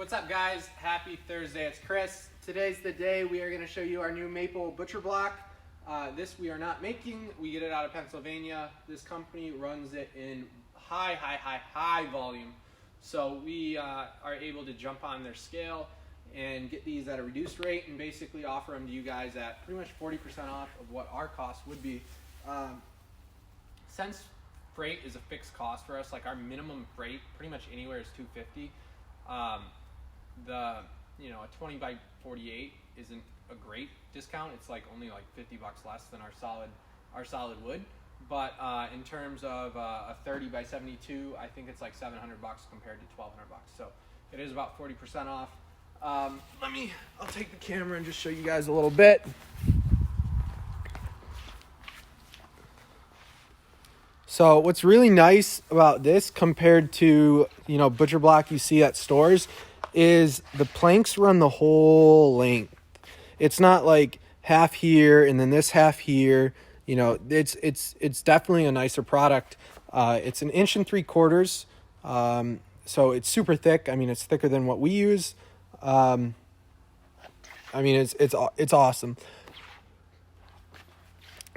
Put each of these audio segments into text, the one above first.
What's up, guys? Happy Thursday. It's Chris. Today's the day we are going to show you our new maple butcher block. This we are not making. We get it out of Pennsylvania. This company runs it in high volume. So we are able to jump on their scale and get these at a reduced rate and basically offer them to you guys at pretty much 40% off of what our cost would be. Since freight is a fixed cost for us, like our minimum freight pretty much anywhere is $250. A 20 by 48 isn't a great discount. It's like only like $50 less than our solid wood. But in terms of a 30 by 72, I think it's like $700 compared to $1,200. So it is about 40% off. I'll take the camera and just show you guys a little bit. So what's really nice about this compared to, butcher block you see at stores is the planks run the whole length. It's not like half here and then this half here. It's definitely a nicer product. It's 1 3/4 inches. So it's super thick. I mean, it's thicker than what we use. It's awesome.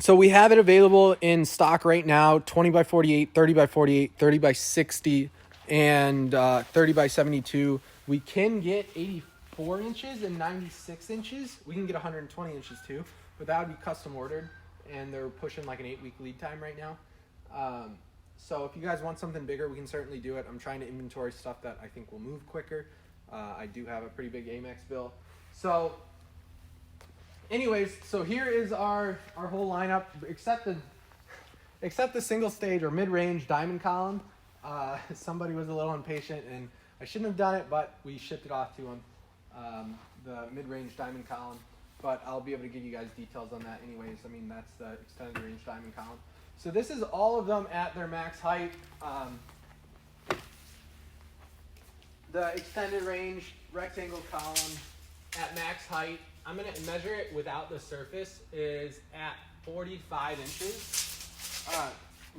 So we have it available in stock right now, 20 by 48, 30 by 48, 30 by 60, and 30 by 72. We can get 84 inches and 96 inches. We can get 120 inches too, but that would be custom ordered, and they're pushing like an 8-week lead time right now. So if you guys want something bigger, we can certainly do it. I'm trying to inventory stuff that I think will move quicker. I do have a pretty big Amex bill. So anyways, so here is our whole lineup, except the single stage or mid-range diamond column. Somebody was a little impatient, and I shouldn't have done it, but we shipped it off to them, the mid-range diamond column. But I'll be able to give you guys details on that anyways. I mean, that's the extended range diamond column. So this is all of them at their max height. The extended range rectangle column at max height, I'm going to measure it without the surface, is at 45 inches.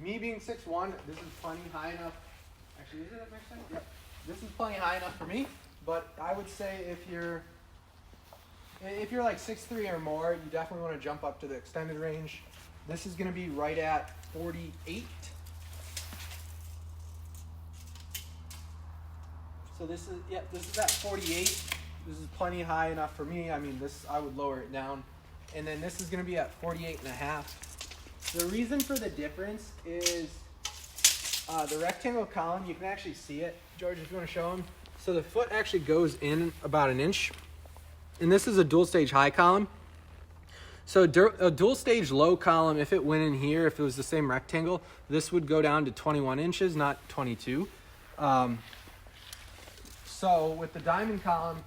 Me being 6'1", this is plenty high enough. Actually, is it at max height? Yep. This is plenty high enough for me, but I would say if you're like 6'3" or more, you definitely want to jump up to the extended range. This is going to be right at 48. So this is at 48. This is plenty high enough for me. I mean, I would lower it down. And then this is going to be at 48.5. The reason for the difference is the rectangle column, you can actually see it. George, if you want to show them. So the foot actually goes in about 1 inch. And this is a dual stage high column. So a dual stage low column, if it went in here, if it was the same rectangle, this would go down to 21 inches, not 22. So with the diamond column,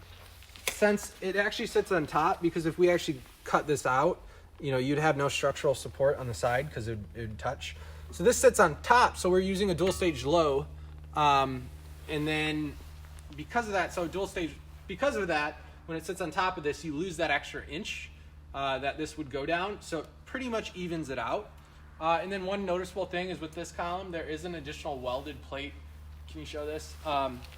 since it actually sits on top, because if we actually cut this out, you'd have no structural support on the side because it would touch. So this sits on top, so we're using a dual stage low. And then because of that, when it sits on top of this, you lose that extra inch that this would go down. So it pretty much evens it out. And then one noticeable thing is with this column, there is an additional welded plate. Can you show this?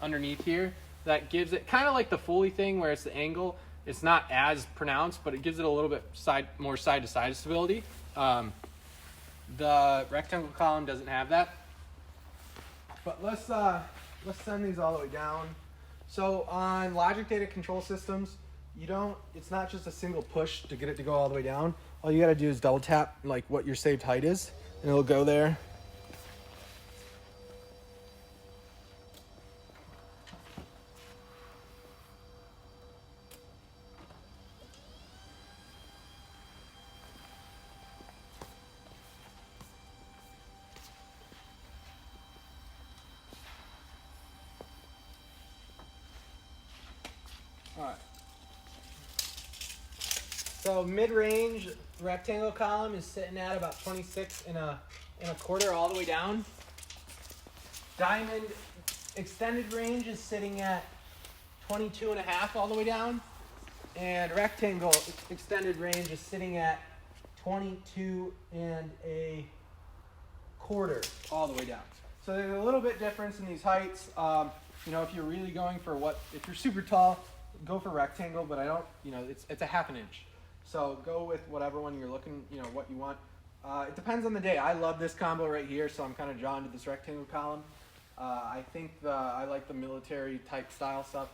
Underneath here. That gives it kind of like the Foley thing where it's the angle. It's not as pronounced, but it gives it a little bit more side-to-side stability. The rectangle column doesn't have that. But let's send these all the way down. So on logic data control systems, it's not just a single push to get it to go all the way down. All you got to do is double tap like what your saved height is, and it'll go there. All right. So mid-range rectangle column is sitting at about 26 and a quarter all the way down. Diamond extended range is sitting at 22.5 all the way down, and rectangle extended range is sitting at 22.25 all the way down. So there's a little bit difference in these heights. You know, if you're really going for if you're super tall, go for rectangle, but I don't, you know, it's a half an inch. So go with whatever one you're looking, you know, what you want. It depends on the day. I love this combo right here, so I'm kind of drawn to this rectangle column. I think I like the military type style stuff,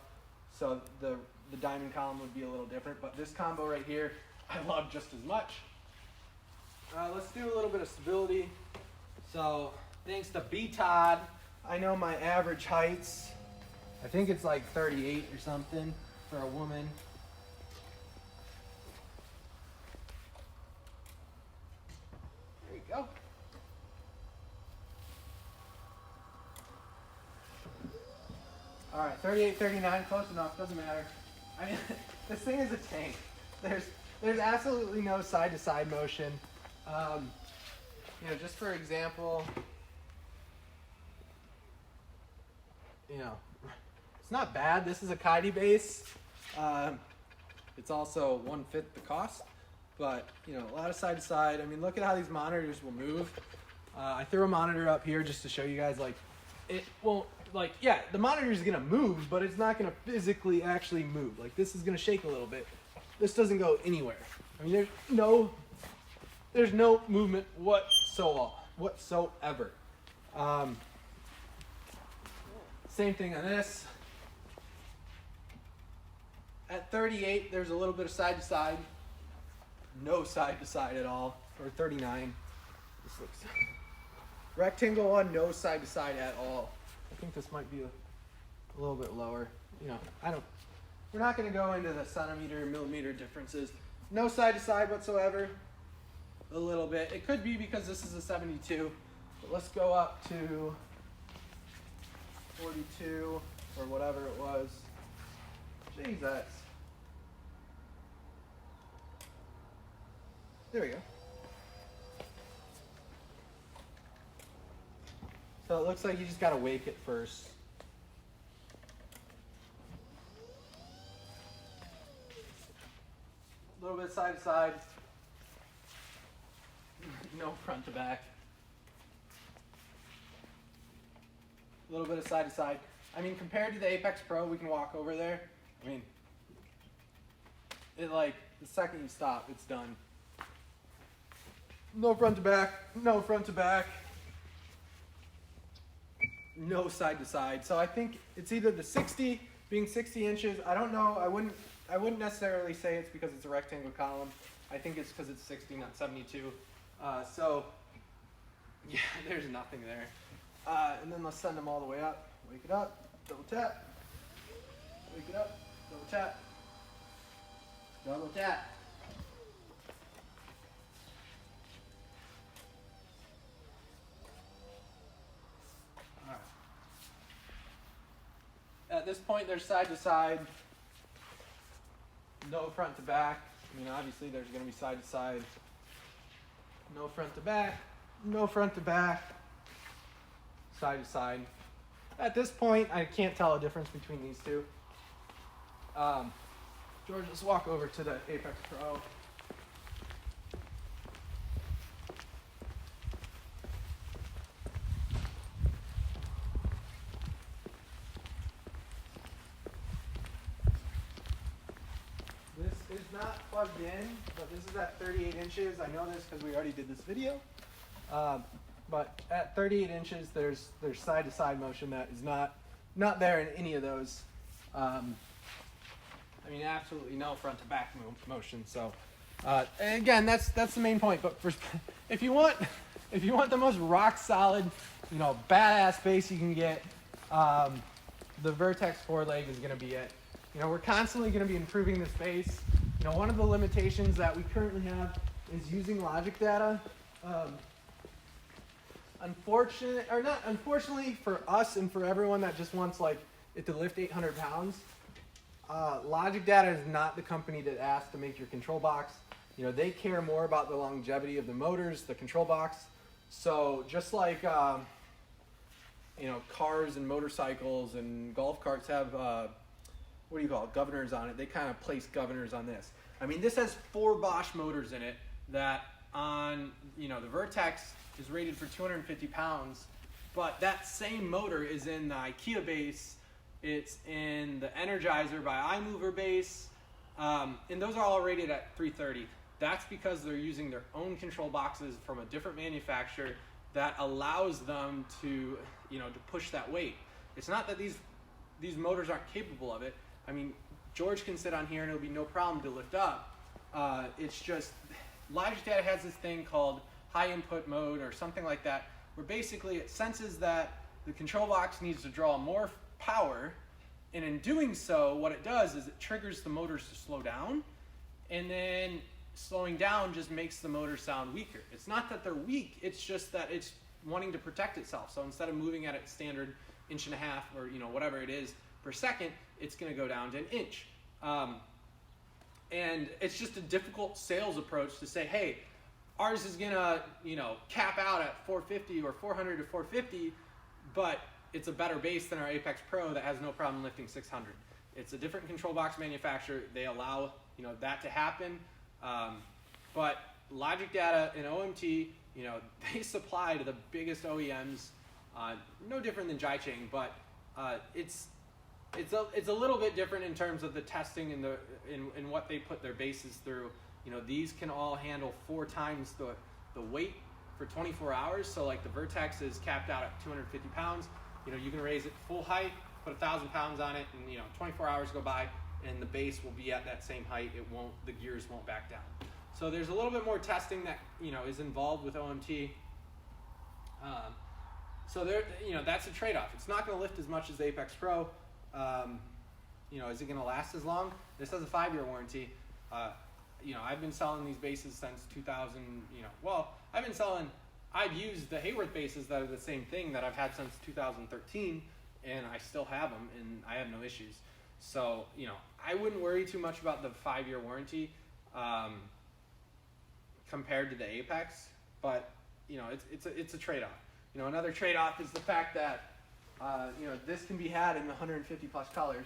so the diamond column would be a little different, but this combo right here, I love just as much. Let's do a little bit of stability. So thanks to B. Todd, I know my average heights. I think it's like 38 or something for a woman. There you go. All right, 38, 39, close enough, doesn't matter. I mean, this thing is a tank. There's absolutely no side-to-side motion. You know, just for example, you know, it's not bad. This is a Kaidi base. It's also 1/5 the cost, but you know, a lot of side-to-side. I mean, look at how these monitors will move. I threw a monitor up here just to show you guys, like, it won't, like, yeah, the monitor is gonna move, but it's not gonna physically actually move. Like, this is gonna shake a little bit. This doesn't go anywhere. I mean, there's no movement whatsoever. Same thing on this. At 38, there's a little bit of side to side. No side to side at all. Or 39. This looks rectangle one, no side to side at all. I think this might be a little bit lower. You know, we're not going to go into the centimeter, millimeter differences. No side to side whatsoever. A little bit. It could be because this is a 72. But let's go up to 42 or whatever it was. Jesus. There we go. So it looks like you just got to wake it first. A little bit side to side. No front to back. A little bit of side to side. I mean, compared to the Apex Pro, we can walk over there. I mean, it, like, the second you stop, it's done. No front to back, no front to back. No side to side. So I think it's either the 60 being 60 inches. I don't know. I wouldn't necessarily say it's because it's a rectangle column. I think it's because it's 60, not 72. So yeah, there's nothing there. And then let's send them all the way up. Wake it up. Double tap. Wake it up. Double tap. Double tap. At this point, there's side to side, no front to back. I mean, obviously, there's going to be side to side. No front to back, no front to back, side to side. At this point, I can't tell a difference between these two. George, let's walk over to the Apex Pro. This is not plugged in, but this is at 38 inches. I know this because we already did this video. But at 38 inches, there's side-to-side motion that is not there in any of those. I mean, absolutely no front-to-back motion. So, and again, that's the main point. But if you want the most rock-solid, you know, badass bass you can get, the Vertex 4-leg is going to be it. You know, we're constantly going to be improving this bass. You know, one of the limitations that we currently have is using logic data. Unfortunately for us and for everyone that just wants like it to lift 800 pounds, Logic Data is not the company that asked to make your control box. You know, they care more about the longevity of the motors, the control box. So just like you know, cars and motorcycles and golf carts have what do you call it, governors on it. They kind of place governors on this. I mean, this has 4 Bosch motors in it that on, you know, the Vertex is rated for 250 pounds, but that same motor is in the IKEA base It's in the Energizer by iMover base. And those are all rated at 330. That's because they're using their own control boxes from a different manufacturer that allows them to, to push that weight. It's not that these motors aren't capable of it. I mean, George can sit on here and it'll be no problem to lift up. It's just, Logic Data has this thing called high input mode or something like that, where basically it senses that the control box needs to draw more power, and in doing so, what it does is it triggers the motors to slow down, and then slowing down just makes the motor sound weaker. It's not that they're weak, it's just that it's wanting to protect itself. So instead of moving at its standard 1.5 inches or whatever it is per second, it's going to go down to 1 inch. And it's just a difficult sales approach to say, hey, ours is going to cap out at 450 or 400 to 450, but it's a better base than our Apex Pro that has no problem lifting 600. It's a different control box manufacturer. They allow that to happen. But Logic Data and OMT, they supply to the biggest OEMs. No different than Jiaeng, but it's a little bit different in terms of the testing and in what they put their bases through. These can all handle 4 times the weight for 24 hours. So like the Vertex is capped out at 250 pounds. You can raise it full height, put 1,000 pounds on it, and 24 hours go by, and the base will be at that same height. The gears won't back down. So there's a little bit more testing that is involved with OMT. So there, that's a trade-off. It's not going to lift as much as the Apex Pro. Is it going to last as long? This has a 5-year warranty. I've been selling these bases since 2000. I've used the Hayworth bases that are the same thing that I've had since 2013, and I still have them, and I have no issues. So, I wouldn't worry too much about the 5-year warranty compared to the Apex, but it's a trade-off. Another trade-off is the fact that this can be had in 150 plus colors,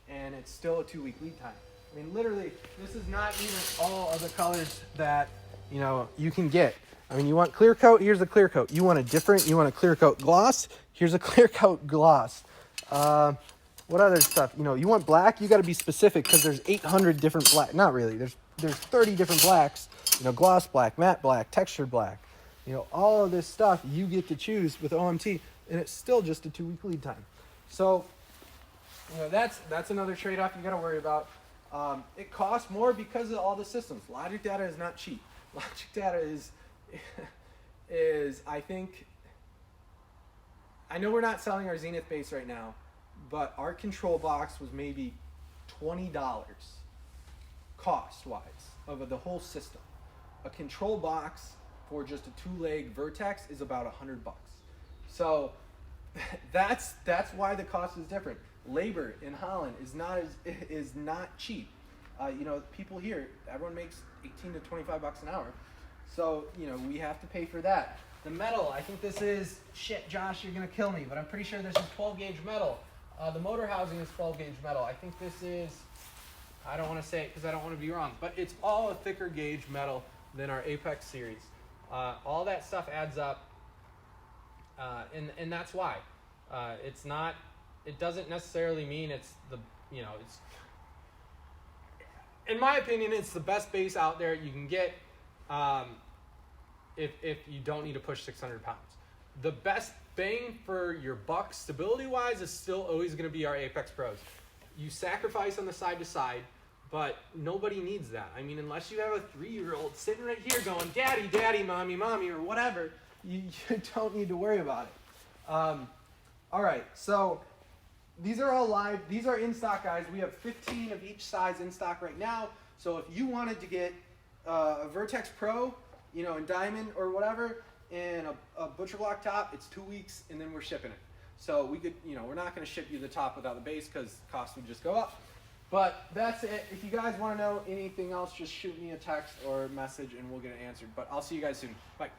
and it's still a 2-week lead time. I mean, literally, this is not even all of the colors that you can get. I mean, you want clear coat, here's a clear coat. You want a clear coat gloss, here's a clear coat gloss. What other stuff? You want black, you got to be specific because there's 800 different black. Not really. There's 30 different blacks. Gloss black, matte black, textured black. All of this stuff you get to choose with OMT, and it's still just a 2-week lead time. So, that's another trade-off you got to worry about. It costs more because of all the systems. Logic Data is not cheap. Logic Data is I think, I know we're not selling our Zenith base right now, but our control box was maybe $20 cost-wise of the whole system. A control box for just a 2-leg Vertex is about $100. So that's why the cost is different. Labor in Holland is not cheap. People here, everyone makes 18 to 25 bucks an hour. So, we have to pay for that. The metal, I think this is, shit, Josh, you're going to kill me, but I'm pretty sure this is 12-gauge metal. The motor housing is 12-gauge metal. I think this is, I don't want to say it because I don't want to be wrong, but it's all a thicker gauge metal than our Apex series. All that stuff adds up, and that's why. It doesn't necessarily mean it's in my opinion, it's the best base out there you can get if you don't need to push 600 pounds. The best bang for your buck stability-wise is still always going to be our Apex Pros. You sacrifice on the side-to-side, but nobody needs that. I mean, unless you have a 3-year-old sitting right here going, daddy, daddy, mommy, mommy, or whatever, you don't need to worry about it. All right, so these are all live. These are in stock, guys. We have 15 of each size in stock right now. So if you wanted to get a Vertex Pro, in diamond or whatever, and a butcher block top, it's 2 weeks, and then we're shipping it. So we could, we're not going to ship you the top without the base because costs would just go up. But that's it. If you guys want to know anything else, just shoot me a text or a message, and we'll get it answered. But I'll see you guys soon. Bye.